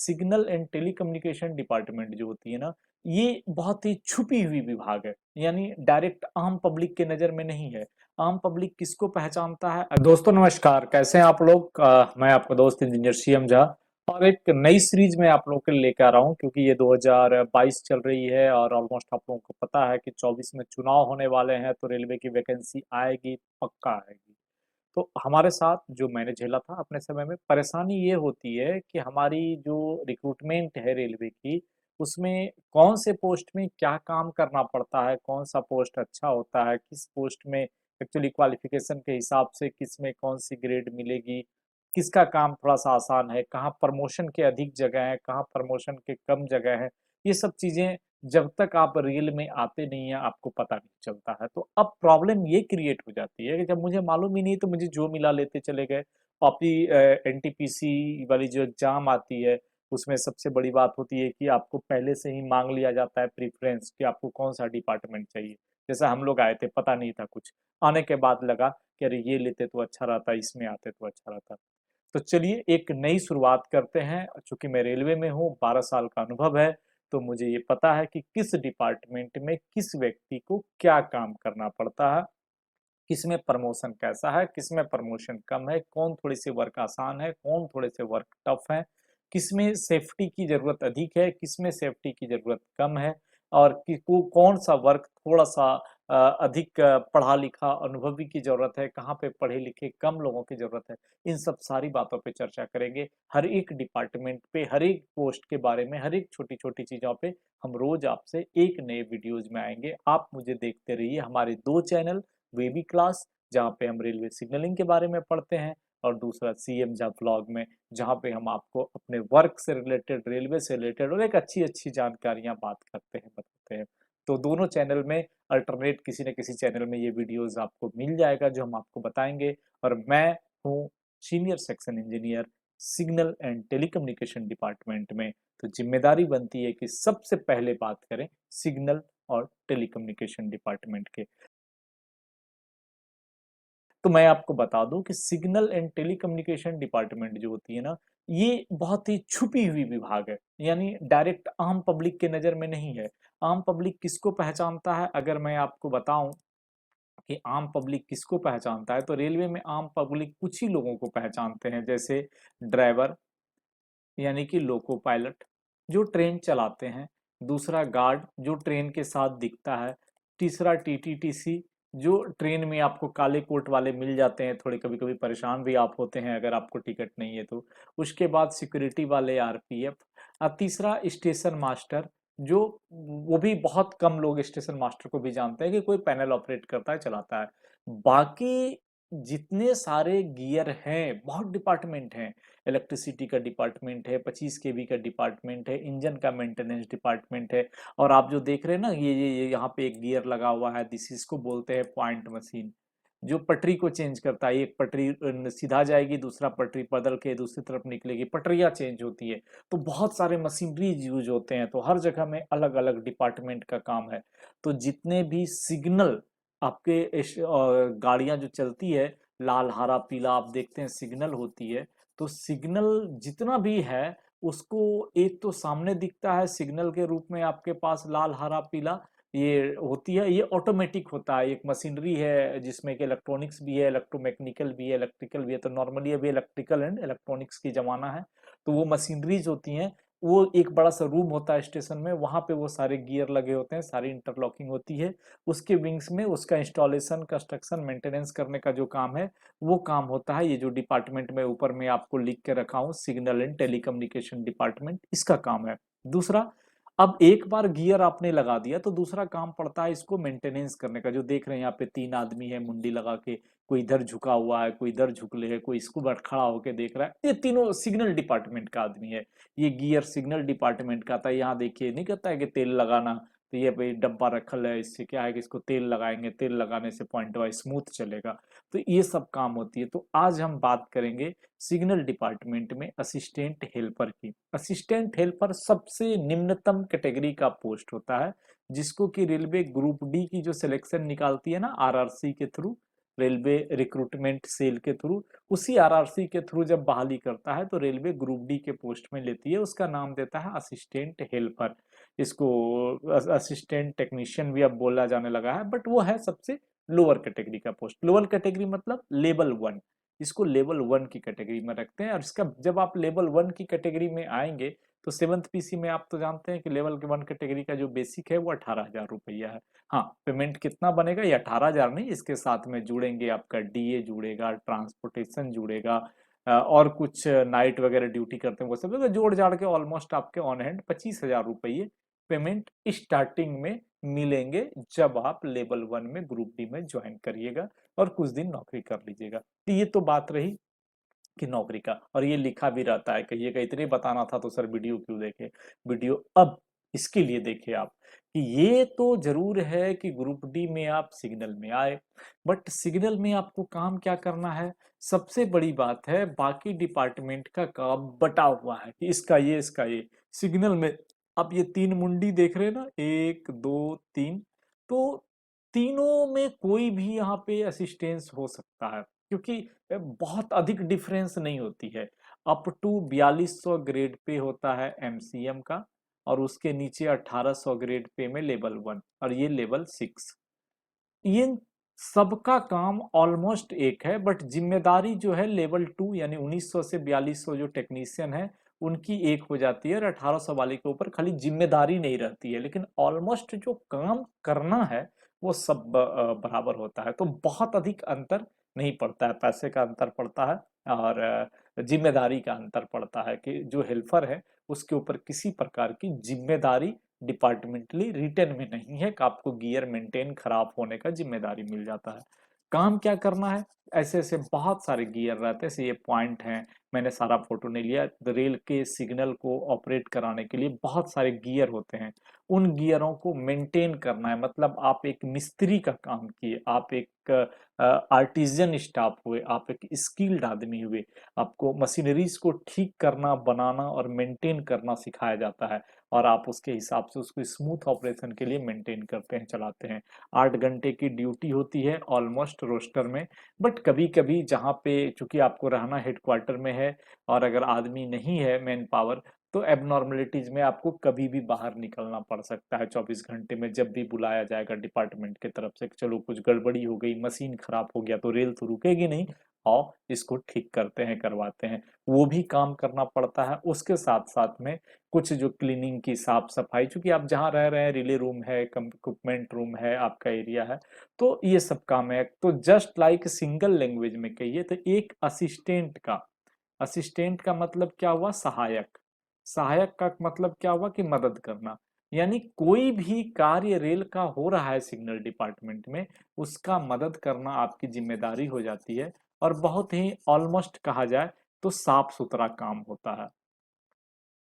Signal and telecommunication department जो होती है ना, ये बहुत ही छुपी हुई विभाग है। यानी डायरेक्ट आम पब्लिक के नज़र में नहीं है। आम पब्लिक किसको पहचानता है? दोस्तों नमस्कार, कैसे हैं आप लोग? मैं आपका दोस्त इंजीनियर सीएम झा और एक नई सीरीज में आप लोगों के लिए लेकर आ रहा हूँ, क्योंकि ये 2022 चल रही है और ऑलमोस्ट आप लोगों को पता है कि 24 में चुनाव होने वाले हैं, तो रेलवे की वैकेंसी आएगी, पक्का आएगी। तो हमारे साथ जो मैंने झेला था अपने समय में, परेशानी ये होती है कि हमारी जो रिक्रूटमेंट है रेलवे की, उसमें कौन से पोस्ट में क्या काम करना पड़ता है, कौन सा पोस्ट अच्छा होता है, किस पोस्ट में एक्चुअली क्वालिफिकेशन के हिसाब से किस में कौन सी ग्रेड मिलेगी, किसका काम थोड़ा सा आसान है, कहाँ प्रमोशन के अधिक जगह है, कहाँ प्रमोशन के कम जगह है, ये सब चीजें जब तक आप रियल में आते नहीं हैं आपको पता नहीं चलता है। तो अब प्रॉब्लम ये क्रिएट हो जाती है कि जब मुझे मालूम ही नहीं तो मुझे जो मिला लेते चले गए। आपकी एनटीपीसी वाली जो एग्जाम आती है, उसमें सबसे बड़ी बात होती है कि आपको पहले से ही मांग लिया जाता है प्रेफरेंस कि आपको कौन सा डिपार्टमेंट चाहिए। जैसे हम लोग आए थे, पता नहीं था कुछ, आने के बाद लगा कि अरे ये लेते तो अच्छा रहता, इसमें आते तो अच्छा रहता। तो चलिए एक नई शुरुआत करते हैं। चूंकि मैं रेलवे में हूँ, 12 साल का अनुभव है, तो मुझे ये पता है कि किस डिपार्टमेंट में किस व्यक्ति को क्या काम करना पड़ता है, किसमें प्रमोशन कैसा है, किसमें प्रमोशन कम है, कौन थोड़ी सी वर्क आसान है, कौन थोड़े से वर्क टफ है, किसमें सेफ्टी की जरूरत अधिक है, किसमें सेफ्टी की जरूरत कम है, और कौन सा वर्क थोड़ा सा अधिक पढ़ा लिखा अनुभवी की जरूरत है, कहाँ पे पढ़े लिखे कम लोगों की जरूरत है। इन सब सारी बातों पे चर्चा करेंगे। हर एक डिपार्टमेंट पे, हर एक पोस्ट के बारे में, हर एक छोटी छोटी चीजों पे हम रोज आपसे एक नए वीडियोज में आएंगे। आप मुझे देखते रहिए, हमारे दो चैनल, वेबी क्लास जहाँ पे हम रेलवे सिग्नलिंग के बारे में पढ़ते हैं, और दूसरा सीएम झा व्लॉग में, जहाँ पे हम आपको अपने वर्क से रिलेटेड, रेलवे से रिलेटेड और एक अच्छी अच्छी जानकारियां बात करते हैं, बताते हैं। तो दोनों चैनल में अल्टरनेट किसी न किसी चैनल में ये वीडियोस आपको मिल जाएगा जो हम आपको बताएंगे। और मैं हूँ senior section engineer signal and telecommunication department में। तो जिम्मेदारी बनती है कि सबसे पहले बात करें सिग्नल और टेलीकम्युनिकेशन डिपार्टमेंट के। तो मैं आपको बता दूं कि सिग्नल एंड टेलीकम्युनिकेशन डिपार्टमेंट जो होती है ना, ये बहुत ही छुपी हुई विभाग है। यानी डायरेक्ट आम पब्लिक के नज़र में नहीं है। आम पब्लिक किसको पहचानता है? अगर मैं आपको बताऊं कि आम पब्लिक किसको पहचानता है, तो रेलवे में आम पब्लिक कुछ ही लोगों को पहचानते हैं। जैसे ड्राइवर, यानी कि लोको पायलट जो ट्रेन चलाते हैं। दूसरा गार्ड जो ट्रेन के साथ दिखता है। तीसरा टीटीटीसी जो ट्रेन में आपको काले कोट वाले मिल जाते हैं, थोड़े कभी कभी परेशान भी आप होते हैं अगर आपको टिकट नहीं है तो। उसके बाद सिक्योरिटी वाले आरपीएफ। और तीसरा स्टेशन मास्टर, जो वो भी बहुत कम लोग स्टेशन मास्टर को भी जानते हैं कि कोई पैनल ऑपरेट करता है, चलाता है। बाकी जितने सारे गियर हैं, बहुत डिपार्टमेंट हैं। इलेक्ट्रिसिटी का डिपार्टमेंट है, 25 केवी का डिपार्टमेंट है, इंजन का मेंटेनेंस डिपार्टमेंट है। और आप जो देख रहे हैं ना, ये यहाँ पे एक गियर लगा हुआ है, दिस इसको बोलते हैं पॉइंट मशीन, जो पटरी को चेंज करता है। एक पटरी सीधा जाएगी, दूसरा पटरी बदल के दूसरी तरफ निकलेगी, पटरियां चेंज होती है। तो बहुत सारे मशीनरीज यूज होते हैं, तो हर जगह में अलग अलग डिपार्टमेंट का काम है। तो जितने भी सिग्नल आपके गाड़ियां जो चलती है, लाल हरा पीला आप देखते हैं सिग्नल होती है, तो सिग्नल जितना भी है उसको एक तो सामने दिखता है सिग्नल के रूप में, आपके पास लाल हरा पीला ये होती है। ये ऑटोमेटिक होता है, एक मशीनरी है जिसमें कि इलेक्ट्रॉनिक्स भी है, इलेक्ट्रोमैकेनिकल भी है, इलेक्ट्रिकल भी है। तो नॉर्मली अभी इलेक्ट्रिकल एंड इलेक्ट्रॉनिक्स की जमाना है। तो वो मशीनरीज होती हैं, वो एक बड़ा सा रूम होता है स्टेशन में, वहां पे वो सारे गियर लगे होते हैं, सारी इंटरलॉकिंग होती है। उसके विंग्स में उसका इंस्टॉलेशन, कंस्ट्रक्शन, मेंटेनेंस करने का जो काम है, वो काम होता है। ये जो डिपार्टमेंट में ऊपर में आपको लिख के रखा हूँ, सिग्नल एंड टेलीकम्युनिकेशन डिपार्टमेंट, इसका काम है। दूसरा, अब एक बार गियर आपने लगा दिया तो दूसरा काम पड़ता है इसको मेंटेनेंस करने का। जो देख रहे हैं यहाँ पे तीन आदमी है मुंडी लगा के, कोई इधर झुका हुआ है, कोई इधर झुकले है, कोई इसको बैठ खड़ा होके देख रहा है। ये तीनों सिग्नल डिपार्टमेंट का आदमी है। ये गियर सिग्नल डिपार्टमेंट का था। यहाँ देखिए नहीं कहता है कि तेल लगाना, तो ये भाई डब्बा रखल है, इससे क्या है कि इसको तेल लगाएंगे, तेल लगाने से पॉइंट वाइज स्मूथ चलेगा। तो ये सब काम होती है। तो आज हम बात करेंगे सिग्नल डिपार्टमेंट में असिस्टेंट हेल्पर की। असिस्टेंट हेल्पर सबसे निम्नतम कैटेगरी का पोस्ट होता है, जिसको कि रेलवे ग्रुप डी की जो सिलेक्शन निकालती है ना आरआरसी के थ्रू, रेलवे रिक्रूटमेंट सेल के थ्रू, उसी आरआरसी के थ्रू जब बहाली करता है तो रेलवे ग्रुप डी के पोस्ट में लेती है, उसका नाम देता है असिस्टेंट हेल्पर। इसको असिस्टेंट टेक्नीशियन भी अब बोला जाने लगा है, बट वो है सबसे लोअर कैटेगरी का पोस्ट। लोअर कैटेगरी मतलब लेवल 1, इसको लेवल 1 की कैटेगरी में रखते हैं। और इसका जब आप लेवल 1 की कैटेगरी में आएंगे तो 7th पीसी में आप तो जानते हैं कि लेवल 1 कैटेगरी का जो बेसिक है वो 18,000 रुपया है। हाँ, पेमेंट कितना बनेगा, ये 18,000 नहीं, इसके साथ में जुड़ेंगे आपका डीए जुड़ेगा, ट्रांसपोर्टेशन जुड़ेगा, और कुछ नाइट वगैरह ड्यूटी करते हैं वो सब, तो जोड़ जाड़ के ऑलमोस्ट आपके ऑन हैंड 25,000 रुपये पेमेंट स्टार्टिंग में मिलेंगे, जब आप लेवल 1 में ग्रुप डी में ज्वाइन करिएगा और कुछ दिन नौकरी कर लीजिएगा। तो ये तो बात रही कि नौकरी का, और ये लिखा भी रहता है, कहिएगा इतने बताना था तो सर वीडियो क्यों देखे। वीडियो अब इसके लिए देखे आप कि ये तो जरूर है कि ग्रुप डी में आप सिग्नल में आए, बट सिग्नल में आपको काम क्या करना है। सबसे बड़ी बात है, बाकी डिपार्टमेंट का काम बटा हुआ है कि इसका ये इसका ये। सिग्नल में आप ये 3 मुंडी देख रहे हैं ना, 1 2 3, तो तीनों में कोई भी यहाँ पे असिस्टेंस हो सकता है, क्योंकि बहुत अधिक डिफरेंस नहीं होती है। अप टू 4200 ग्रेड पे होता है एमसीएम का, और उसके नीचे 1800 ग्रेड पे में लेवल 1 और ये लेवल 6। इन सबका काम ऑलमोस्ट एक है, बट जिम्मेदारी जो है लेवल 2 यानी 1900 से 4200 जो टेक्नीशियन है उनकी एक हो जाती है, और 1800 वाले के ऊपर खाली जिम्मेदारी नहीं रहती है, लेकिन ऑलमोस्ट जो काम करना है वो सब बराबर होता है। तो बहुत अधिक अंतर नहीं पड़ता है, पैसे का अंतर पड़ता है और जिम्मेदारी का अंतर पड़ता है कि जो हेल्पर है उसके ऊपर किसी प्रकार की जिम्मेदारी डिपार्टमेंटली रिटर्न में नहीं है कि आपको गियर मेंटेन खराब होने का जिम्मेदारी मिल जाता है। काम क्या करना है, ऐसे ऐसे बहुत सारे गियर रहते हैं, ये पॉइंट हैं, मैंने सारा फोटो नहीं लिया। रेल के सिग्नल को ऑपरेट कराने के लिए बहुत सारे गियर होते हैं, उन गियरों को मेंटेन करना है। मतलब आप एक मिस्त्री का काम किए, आप एक आर्टिजन स्टाफ हुए, आप एक स्किल्ड आदमी हुए, आपको मशीनरीज को ठीक करना, बनाना और मेंटेन करना सिखाया जाता है, और आप उसके हिसाब से उसको स्मूथ ऑपरेशन के लिए मेंटेन करते हैं, चलाते हैं। 8 घंटे की ड्यूटी होती है ऑलमोस्ट रोस्टर में, बट कभी कभी जहाँ पे चूंकि आपको रहना हेडक्वार्टर में है और अगर आदमी नहीं है मैन पावर, तो एबनॉर्मलिटीज में आपको कभी भी बाहर निकलना पड़ सकता है 24 घंटे में, जब भी बुलाया जाएगा डिपार्टमेंट की तरफ से कि चलो कुछ गड़बड़ी हो गई, मशीन खराब हो गया, तो रेल तो रुकेगी नहीं, आओ इसको ठीक करते हैं, करवाते हैं। वो भी काम करना पड़ता है। उसके साथ साथ में कुछ जो क्लीनिंग की साफ सफाई, चूंकि आप जहाँ रह रहे हैं रिले रूम है, इक्विपमेंट रूम है, आपका एरिया है, तो ये सब काम है। तो जस्ट लाइक सिंगल लैंग्वेज में कहिए तो एक असिस्टेंट का मतलब क्या हुआ, सहायक। सहायक का मतलब क्या हुआ कि मदद करना। यानी कोई भी कार्य रेल का हो रहा है सिग्नल डिपार्टमेंट में, उसका मदद करना आपकी जिम्मेदारी हो जाती है, और बहुत ही ऑलमोस्ट कहा जाए तो साफ सुथरा काम होता है।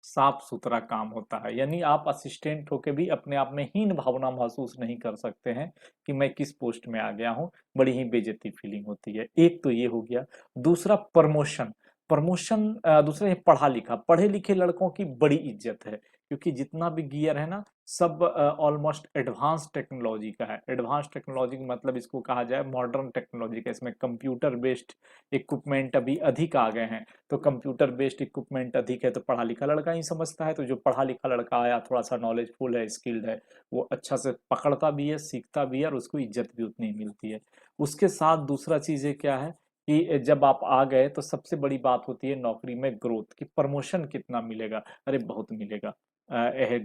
साफ सुथरा काम होता है, यानी आप असिस्टेंट होके भी अपने आप में हीन भावना महसूस नहीं कर सकते हैं कि मैं किस पोस्ट में आ गया हूं, बड़ी ही बेइज्जती फीलिंग होती है। एक तो ये हो गया। दूसरा प्रमोशन। प्रमोशन दूसरा ये पढ़ा लिखा, पढ़े लिखे लड़कों की बड़ी इज्जत है, क्योंकि जितना भी गियर है ना, सब ऑलमोस्ट एडवांस टेक्नोलॉजी का है। एडवांस टेक्नोलॉजी मतलब इसको कहा जाए मॉडर्न टेक्नोलॉजी का, इसमें कंप्यूटर बेस्ड इक्विपमेंट अभी अधिक आ गए हैं। तो कंप्यूटर बेस्ड इक्विपमेंट अधिक है तो पढ़ा लिखा लड़का ही समझता है, तो जो पढ़ा लिखा लड़का आया, थोड़ा सा नॉलेजफुल है, स्किल्ड है, वो अच्छा से पकड़ता भी है, सीखता भी है, और उसको इज्जत भी उतनी मिलती है। उसके साथ दूसरा चीज क्या है कि जब आप आ गए तो सबसे बड़ी बात होती है नौकरी में ग्रोथ की, प्रमोशन कितना मिलेगा। अरे बहुत मिलेगा।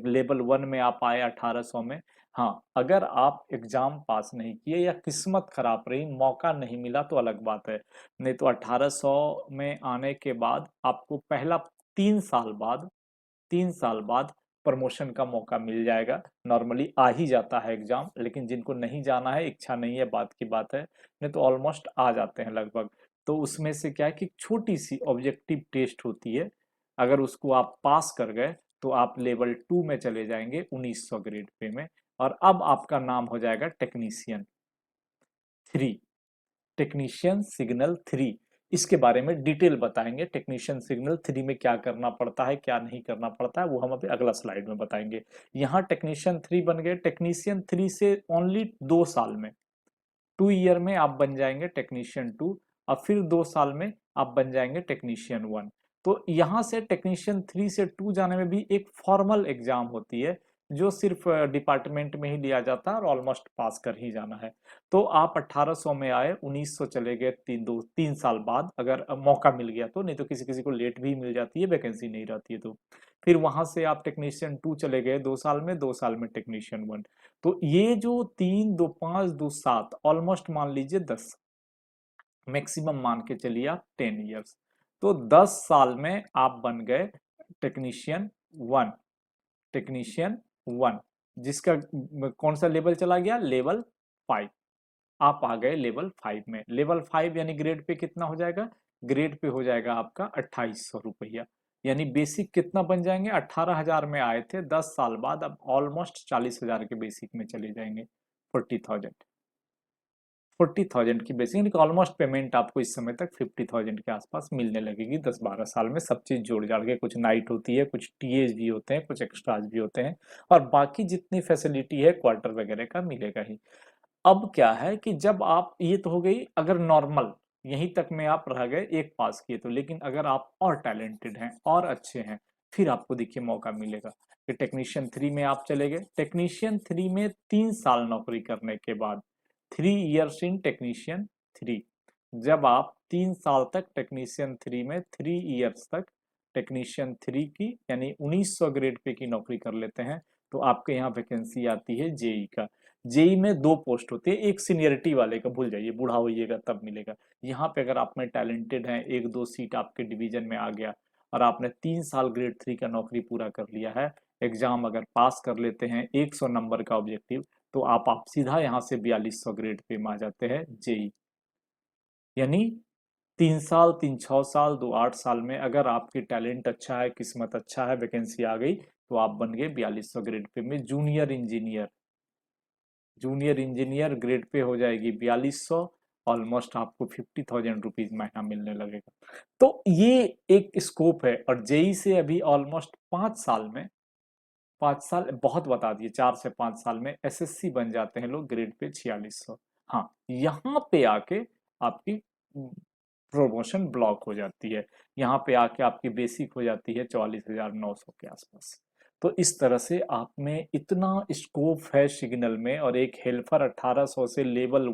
लेवल 1 में आप आए 1800 में, हाँ अगर आप एग्जाम पास नहीं किए या किस्मत खराब रही, मौका नहीं मिला तो अलग बात है, नहीं तो 1800 में आने के बाद आपको पहला 3 साल बाद, 3 साल बाद प्रमोशन का मौका मिल जाएगा। नॉर्मली आ ही जाता है एग्जाम, लेकिन जिनको नहीं जाना है, इच्छा नहीं है, बात की बात है, नहीं तो ऑलमोस्ट आ जाते हैं लगभग। तो उसमें से क्या है कि छोटी सी ऑब्जेक्टिव टेस्ट होती है, अगर उसको आप पास कर गए तो आप लेवल 2 में चले जाएंगे 1900 ग्रेड पे में, और अब आपका नाम हो जाएगा टेक्नीशियन 3। टेक्नीशियन सिग्नल 3, इसके बारे में डिटेल बताएंगे। टेक्नीशियन सिग्नल 3 में क्या करना पड़ता है, क्या नहीं करना पड़ता है, वो हम अभी अगला स्लाइड में बताएंगे। यहाँ टेक्नीशियन 3 बन गए। टेक्नीशियन 3 से ओनली 2 साल में 2 ईयर में आप बन जाएंगे टेक्नीशियन 2 और फिर 2 साल में आप बन जाएंगे टेक्नीशियन 1। तो यहाँ से टेक्नीशियन 3 से 2 जाने में भी एक फॉर्मल एग्जाम होती है जो सिर्फ डिपार्टमेंट में ही लिया जाता है और ऑलमोस्ट पास कर ही जाना है। तो आप 1800 में आए, 1900 चले गए, 3 साल बाद अगर मौका मिल गया तो, नहीं तो किसी किसी को लेट भी मिल जाती है, वैकेंसी नहीं रहती है तो। फिर वहां से आप टेक्नीशियन 2 चले गए 2 साल में, 2 साल में टेक्नीशियन 1। तो ये जो 3 2 5 2 7 ऑलमोस्ट मान लीजिए 10, मैक्सिमम मान के चलिए आप 10 इयर्स। तो 10 साल में आप बन गए टेक्नीशियन 1। टेक्नीशियन 1 जिसका कौन सा लेवल चला गया, लेवल 5। आप आ गए लेवल 5 में। लेवल 5 यानी ग्रेड पे कितना हो जाएगा, ग्रेड पे हो जाएगा आपका 2800 रुपया। यानी बेसिक कितना बन जाएंगे, 18,000 में आए थे, 10 साल बाद अब ऑलमोस्ट 40,000 के बेसिक में चले जाएंगे। 40,000, 40,000 की बेसिक यानी ऑलमोस्ट पेमेंट आपको इस समय तक 50,000 के आसपास मिलने लगेगी 10-12 साल में, सब चीज जोड़ जाड़ के। कुछ नाइट होती है, कुछ टीएज भी होते हैं, कुछ एक्स्ट्राज भी होते हैं, और बाकी जितनी फैसिलिटी है क्वार्टर वगैरह का मिलेगा ही। अब क्या है कि जब आप, ये तो हो गई अगर नॉर्मल यहीं तक में आप रह गए, एक पास किए तो, लेकिन अगर आप और टैलेंटेड हैं और अच्छे हैं, फिर आपको देखिए मौका मिलेगा कि टेक्नीशियन 3 में आप चले गए। टेक्नीशियन 3 में 3 साल नौकरी करने के बाद, 3 इयर्स इन टेक्नीशियन 3, जब आप 3 साल तक टेक्नीशियन 3 में 3 इयर्स तक टेक्नीशियन 3 की यानी 1900 ग्रेड पे की नौकरी कर लेते हैं, तो आपके यहाँ वैकेंसी आती है जेई का। जेई में 2 पोस्ट होती है, एक सीनियरिटी वाले का भूल जाइए, बूढ़ा होइएगा तब मिलेगा। यहाँ पे अगर आप में टैलेंटेड हैं, 1-2 सीट आपके डिवीजन में आ गया और आपने 3 साल ग्रेड 3 का नौकरी पूरा कर लिया है, एग्जाम अगर पास कर लेते हैं 100 नंबर का ऑब्जेक्टिव, तो आप सीधा यहाँ से 4200 ग्रेड पे में आ जाते हैं जेई। यानी 3 साल, 3 6 साल, 2 8 साल में अगर आपकी टैलेंट अच्छा है, किस्मत अच्छा है, वैकेंसी आ गई, तो आप बन गए 4200 ग्रेड पे में junior engineer. Junior engineer grade pay हो जाएगी 4200, ऑलमोस्ट आपको 50,000 रुपीज महीना मिलने लगेगा। तो ये एक स्कोप है। और जेई से अभी ऑलमोस्ट 5 साल में, 5 साल बहुत बता दिए, 4 से 5 साल में एसएससी बन जाते हैं लोग ग्रेड पे 4600। हाँ, यहाँ पे आके आपकी प्रमोशन ब्लॉक हो जाती है, यहाँ पे आके आपकी बेसिक हो जाती है 44,900 के आसपास। तो इस तरह से आप में इतना स्कोप है सिग्नल में। और एक हेल्पर 1800 से लेवल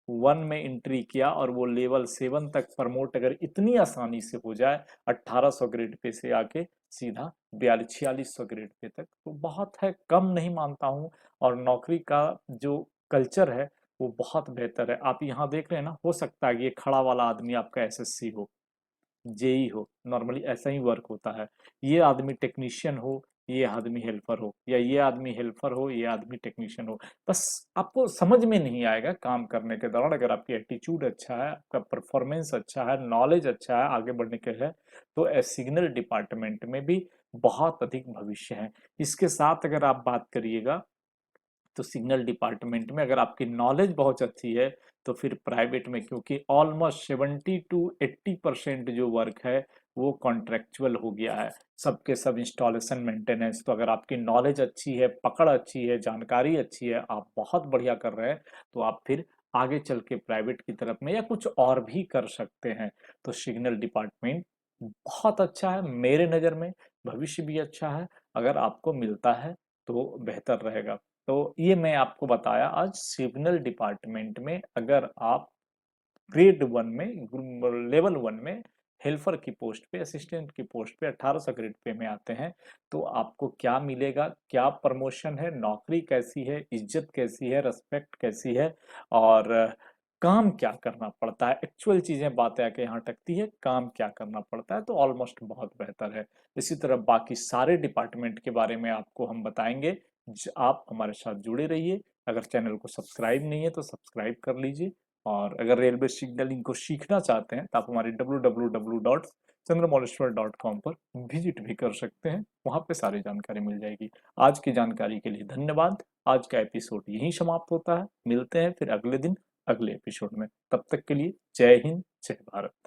1 में एंट्री किया और वो लेवल 7 तक प्रमोट अगर इतनी आसानी से हो जाए 1800 ग्रेड पे से आके सीधा 4600 ग्रेड पे तक, तो बहुत है, कम नहीं मानता हूँ। और नौकरी का जो कल्चर है वो बहुत बेहतर है। आप यहाँ देख रहे हैं ना, हो सकता है कि ये खड़ा वाला आदमी आपका एसएससी हो, जेई हो, नॉर्मली ऐसा ही वर्क होता है। ये आदमी टेक्नीशियन हो, ये आदमी हेल्पर हो, या ये आदमी हेल्पर हो, ये आदमी टेक्नीशियन हो। बस आपको समझ में नहीं आएगा काम करने के दौरान। अगर आपकी एटीट्यूड अच्छा है, आपका परफॉर्मेंस अच्छा है, नॉलेज अच्छा है, आगे बढ़ने के है, तो सिग्नल डिपार्टमेंट में भी बहुत अधिक भविष्य है। इसके साथ अगर आप बात करिएगा तो सिग्नल डिपार्टमेंट में अगर आपकी नॉलेज बहुत अच्छी है, तो फिर प्राइवेट में, क्योंकि ऑलमोस्ट 70 to 80% जो वर्क है वो कॉन्ट्रेक्चुअल हो गया है, सबके सब इंस्टॉलेशन मेंटेनेंस। तो अगर आपकी नॉलेज अच्छी है, पकड़ अच्छी है, जानकारी अच्छी है, आप बहुत बढ़िया कर रहे हैं, तो आप फिर आगे चल के प्राइवेट की तरफ में या कुछ और भी कर सकते हैं। तो सिग्नल डिपार्टमेंट बहुत अच्छा है मेरे नज़र में, भविष्य भी अच्छा है। अगर आपको मिलता है तो बेहतर रहेगा। तो ये मैं आपको बताया आज सिग्नल डिपार्टमेंट में, अगर आप ग्रेड 1 में, लेवल 1 में हेल्पर की पोस्ट पे, असिस्टेंट की पोस्ट पे 1800 ग्रेड पे में आते हैं, तो आपको क्या मिलेगा, क्या प्रमोशन है, नौकरी कैसी है, इज्जत कैसी है, रेस्पेक्ट कैसी है, और काम क्या करना पड़ता है, एक्चुअल चीजें बातें आके यहाँ टकती है, काम क्या करना पड़ता है, तो ऑलमोस्ट बहुत बेहतर है। इसी तरह बाकी सारे डिपार्टमेंट के बारे में आपको हम बताएंगे। आप हमारे साथ जुड़े रहिए। अगर चैनल को सब्सक्राइब नहीं है तो सब्सक्राइब कर लीजिए। और अगर रेलवे सिग्नलिंग को सीखना चाहते हैं तो आप हमारे www.chandramouleshwar.com पर विजिट भी कर सकते हैं, वहां पे सारी जानकारी मिल जाएगी। आज की जानकारी के लिए धन्यवाद। आज का एपिसोड यहीं समाप्त होता है, मिलते हैं फिर अगले दिन अगले एपिसोड में। तब तक के लिए जय हिंद, जय भारत।